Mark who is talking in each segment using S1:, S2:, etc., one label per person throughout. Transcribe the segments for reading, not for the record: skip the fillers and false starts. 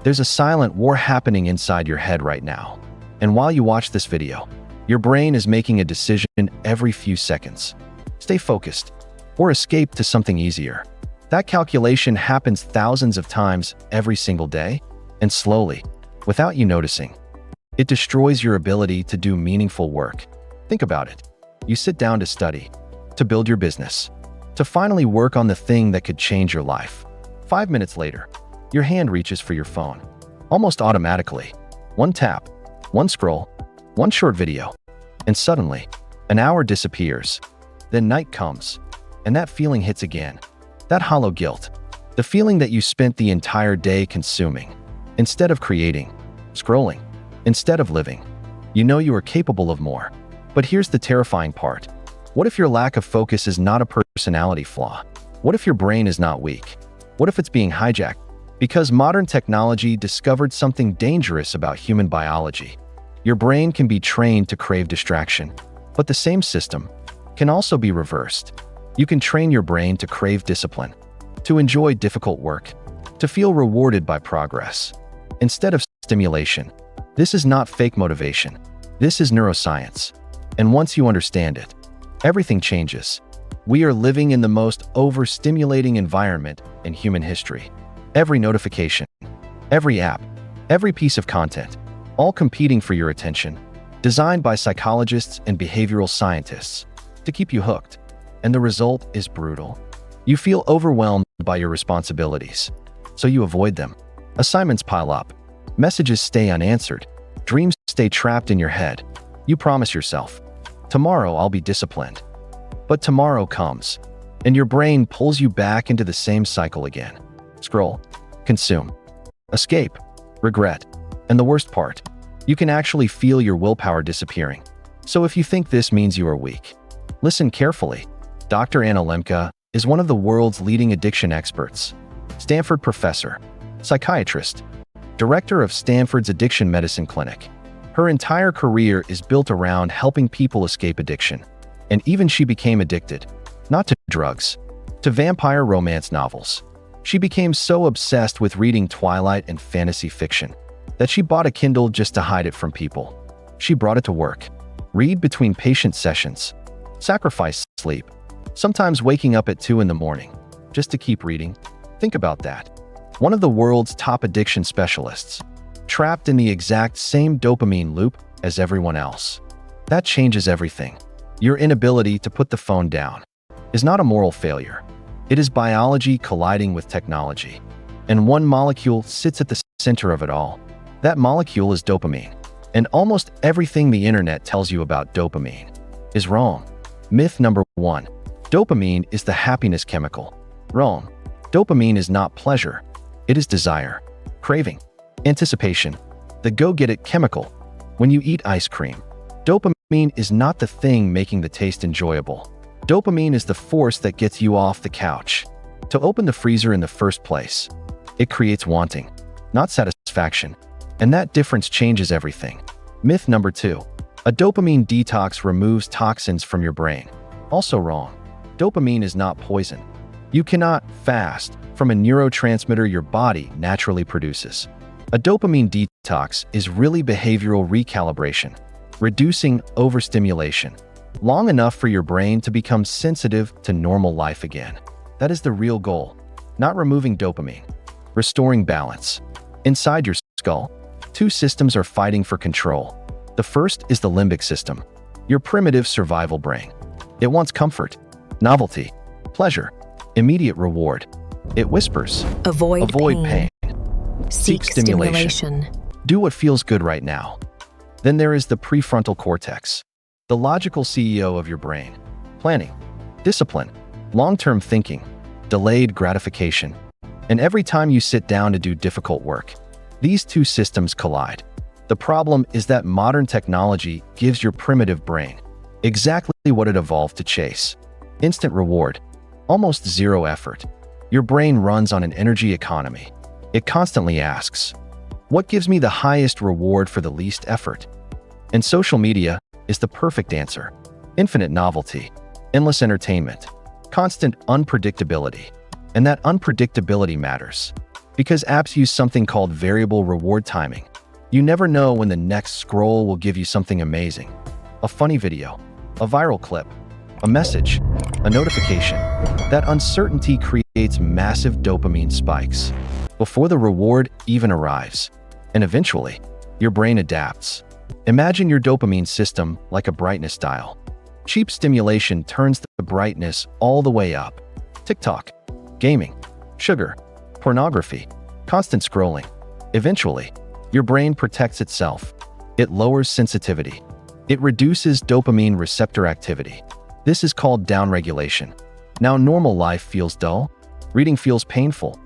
S1: There's a silent war happening inside your head right now. And while you watch this video, your brain is making a decision every few seconds. Stay focused or escape to something easier. That calculation happens thousands of times every single day, and slowly, without you noticing, it destroys your ability to do meaningful work. Think about it. You sit down to study, to build your business, to finally work on the thing that could change your life. 5 minutes later, your hand reaches for your phone. Almost automatically, one tap, one scroll, one short video, and suddenly, an hour disappears. Then night comes, and that feeling hits again. That hollow guilt. The feeling that you spent the entire day consuming, instead of creating, scrolling, instead of living. You know you are capable of more. But here's the terrifying part. What if your lack of focus is not a personality flaw? What if your brain is not weak? What if it's being hijacked? Because modern technology discovered something dangerous about human biology. Your brain can be trained to crave distraction, but the same system can also be reversed. You can train your brain to crave discipline, to enjoy difficult work, to feel rewarded by progress, instead of stimulation. This is not fake motivation. This is neuroscience. And once you understand it, everything changes. We are living in the most overstimulating environment in human history. Every notification, every app, every piece of content, all competing for your attention, designed by psychologists and behavioral scientists to keep you hooked. And the result is brutal. You feel overwhelmed by your responsibilities, so you avoid them. Assignments pile up, messages stay unanswered, dreams stay trapped in your head. You promise yourself, tomorrow I'll be disciplined. But tomorrow comes, and your brain pulls you back into the same cycle again. Scroll, consume, escape, regret. And the worst part, you can actually feel your willpower disappearing. So if you think this means you are weak, listen carefully. Dr. Anna Lemke is one of the world's leading addiction experts, Stanford professor, psychiatrist, director of Stanford's Addiction Medicine Clinic. Her entire career is built around helping people escape addiction. And even she became addicted, not to drugs, to vampire romance novels. She became so obsessed with reading Twilight and fantasy fiction that she bought a Kindle just to hide it from people. She brought it to work, read between patient sessions, sacrifice sleep, sometimes waking up at 2 in the morning, just to keep reading. Think about that. One of the world's top addiction specialists, trapped in the exact same dopamine loop as everyone else. That changes everything. Your inability to put the phone down is not a moral failure. It is biology colliding with technology. And one molecule sits at the center of it all. That molecule is dopamine. And almost everything the internet tells you about dopamine is wrong. Myth number 1. Dopamine is the happiness chemical. Wrong. Dopamine is not pleasure. It is desire, craving, anticipation, the go-get-it chemical. When you eat ice cream, dopamine is not the thing making the taste enjoyable. Dopamine is the force that gets you off the couch to open the freezer in the first place. It creates wanting, not satisfaction. And that difference changes everything. Myth number 2. A dopamine detox removes toxins from your brain. Also wrong. Dopamine is not poison. You cannot fast from a neurotransmitter your body naturally produces. A dopamine detox is really behavioral recalibration, reducing overstimulation, long enough for your brain to become sensitive to normal life again. That is the real goal, not removing dopamine. Restoring balance. Inside your skull, 2 systems are fighting for control. The first is the limbic system, your primitive survival brain. It wants comfort, novelty, pleasure, immediate reward. It whispers, avoid pain. Seek stimulation. Do what feels good right now. Then there is the prefrontal cortex, the logical CEO of your brain. Planning, discipline, long-term thinking, delayed gratification. And every time you sit down to do difficult work, these 2 systems collide. The problem is that modern technology gives your primitive brain exactly what it evolved to chase. Instant reward, almost zero effort. Your brain runs on an energy economy. It constantly asks, what gives me the highest reward for the least effort? And social media is the perfect answer. Infinite novelty, endless entertainment, constant unpredictability. And that unpredictability matters Because apps use something called variable reward timing. You never know when the next scroll will give you something amazing. A funny video, a viral clip, a message, a notification. That uncertainty creates massive dopamine spikes before the reward even arrives. And eventually, your brain adapts. Imagine your dopamine system like a brightness dial. Cheap stimulation turns the brightness all the way up. TikTok, gaming, sugar, pornography, constant scrolling. Eventually, your brain protects itself. It lowers sensitivity. It reduces dopamine receptor activity. This is called downregulation. Now normal life feels dull, reading feels painful,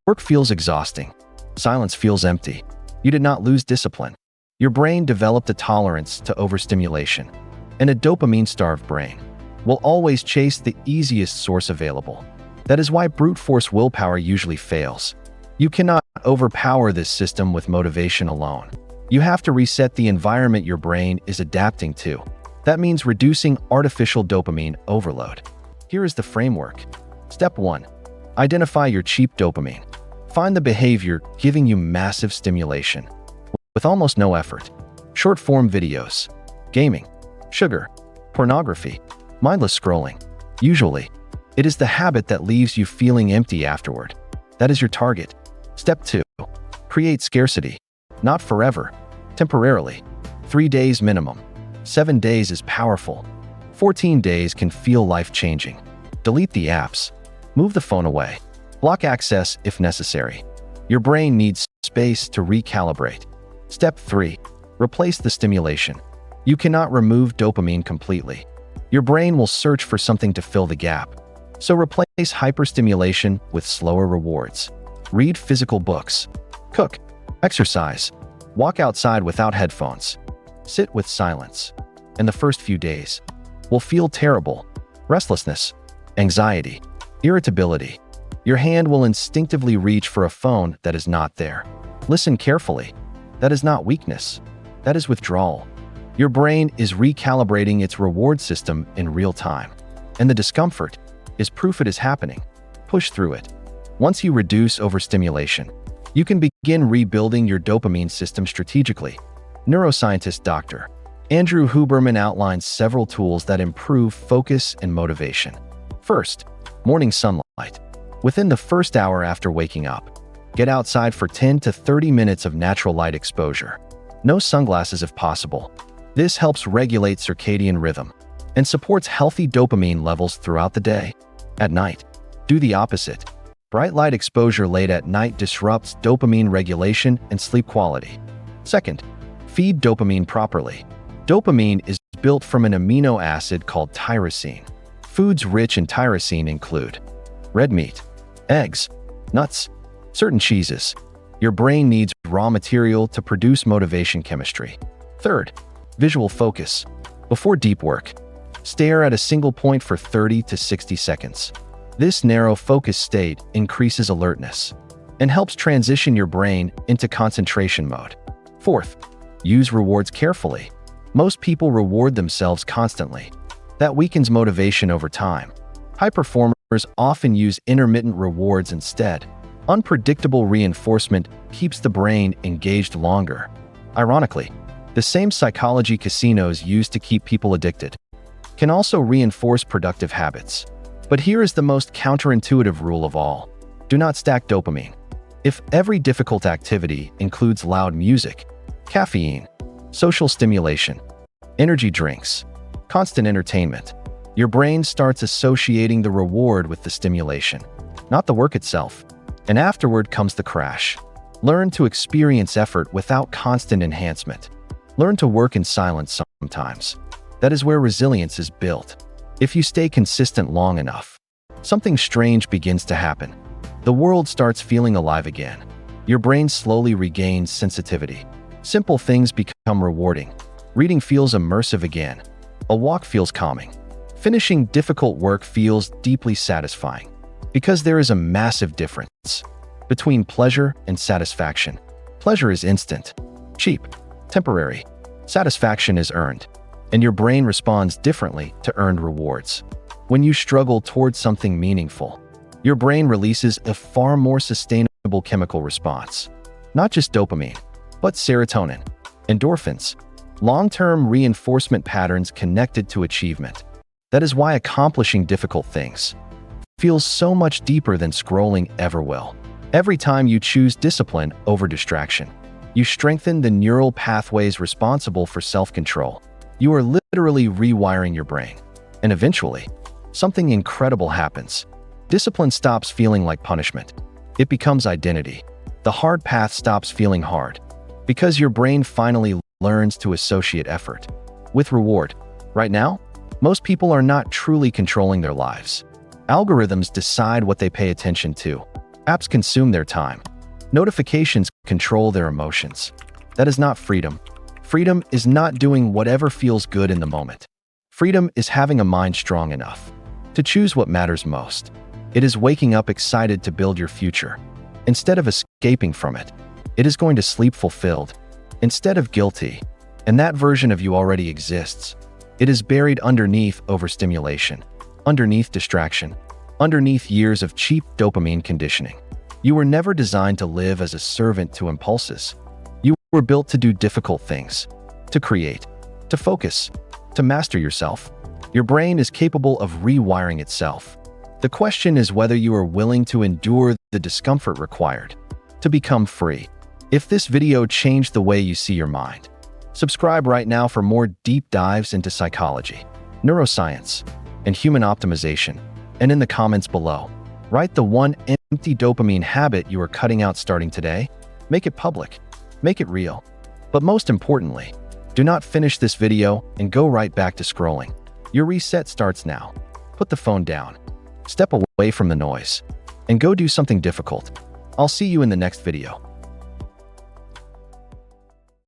S1: work feels exhausting, silence feels empty. You did not lose discipline. Your brain developed a tolerance to overstimulation, and a dopamine-starved brain will always chase the easiest source available. That is why brute force willpower usually fails. You cannot overpower this system with motivation alone. You have to reset the environment your brain is adapting to. That means reducing artificial dopamine overload. Here is the framework. Step 1. Identify your cheap dopamine. Find the behavior giving you massive stimulation with almost no effort. Short-form videos, gaming, sugar, pornography, mindless scrolling. Usually, it is the habit that leaves you feeling empty afterward. That is your target. Step 2. Create scarcity. Not forever, temporarily. 3 days minimum. 7 days is powerful. 14 days can feel life-changing. Delete the apps. Move the phone away. Block access if necessary. Your brain needs space to recalibrate. Step 3. Replace the stimulation. You cannot remove dopamine completely. Your brain will search for something to fill the gap. So replace hyperstimulation with slower rewards. Read physical books. Cook. Exercise. Walk outside without headphones. Sit with silence. In the first few days, will feel terrible. Restlessness, anxiety, irritability. Your hand will instinctively reach for a phone that is not there. Listen carefully. That is not weakness. That is withdrawal. Your brain is recalibrating its reward system in real time. And the discomfort is proof it is happening. Push through it. Once you reduce overstimulation, you can begin rebuilding your dopamine system strategically. Neuroscientist Dr. Andrew Huberman outlines several tools that improve focus and motivation. First, morning sunlight. Within the first hour after waking up, get outside for 10 to 30 minutes of natural light exposure. No sunglasses if possible. This helps regulate circadian rhythm and supports healthy dopamine levels throughout the day. At night, do the opposite. Bright light exposure late at night disrupts dopamine regulation and sleep quality. Second, feed dopamine properly. Dopamine is built from an amino acid called tyrosine. Foods rich in tyrosine include red meat, eggs, nuts, certain cheeses. Your brain needs raw material to produce motivation chemistry. Third, visual focus. Before deep work, stare at a single point for 30 to 60 seconds. This narrow focus state increases alertness and helps transition your brain into concentration mode. Fourth, use rewards carefully. Most people reward themselves constantly. That weakens motivation over time. High performers often use intermittent rewards instead. Unpredictable reinforcement keeps the brain engaged longer. Ironically, the same psychology casinos use to keep people addicted can also reinforce productive habits. But here is the most counterintuitive rule of all. Do not stack dopamine. If every difficult activity includes loud music, caffeine, social stimulation, energy drinks, constant entertainment, your brain starts associating the reward with the stimulation, not the work itself. And afterward comes the crash. Learn to experience effort without constant enhancement. Learn to work in silence sometimes. That is where resilience is built. If you stay consistent long enough, something strange begins to happen. The world starts feeling alive again. Your brain slowly regains sensitivity. Simple things become rewarding. Reading feels immersive again. A walk feels calming. Finishing difficult work feels deeply satisfying. Because there is a massive difference between pleasure and satisfaction. Pleasure is instant, cheap, temporary. Satisfaction is earned, and your brain responds differently to earned rewards. When you struggle towards something meaningful, your brain releases a far more sustainable chemical response. Not just dopamine, but serotonin, endorphins, long-term reinforcement patterns connected to achievement. That is why accomplishing difficult things feels so much deeper than scrolling ever will. Every time you choose discipline over distraction, you strengthen the neural pathways responsible for self-control. You are literally rewiring your brain. And eventually, something incredible happens. Discipline stops feeling like punishment. It becomes identity. The hard path stops feeling hard, because your brain finally learns to associate effort with reward. Right now, most people are not truly controlling their lives. Algorithms decide what they pay attention to. Apps consume their time. Notifications control their emotions. That is not freedom. Freedom is not doing whatever feels good in the moment. Freedom is having a mind strong enough to choose what matters most. It is waking up excited to build your future. Instead of escaping from it, it is going to sleep fulfilled. Instead of guilty, and that version of you already exists. It is buried underneath overstimulation, underneath distraction, underneath years of cheap dopamine conditioning. You were never designed to live as a servant to impulses. You were built to do difficult things, to create, to focus, to master yourself. Your brain is capable of rewiring itself. The question is whether you are willing to endure the discomfort required to become free. If this video changed the way you see your mind, subscribe right now for more deep dives into psychology, neuroscience, and human optimization. And in the comments below, write the one empty dopamine habit you are cutting out starting today. Make it public. Make it real. But most importantly, do not finish this video and go right back to scrolling. Your reset starts now. Put the phone down. Step away from the noise. And go do something difficult. I'll see you in the next video.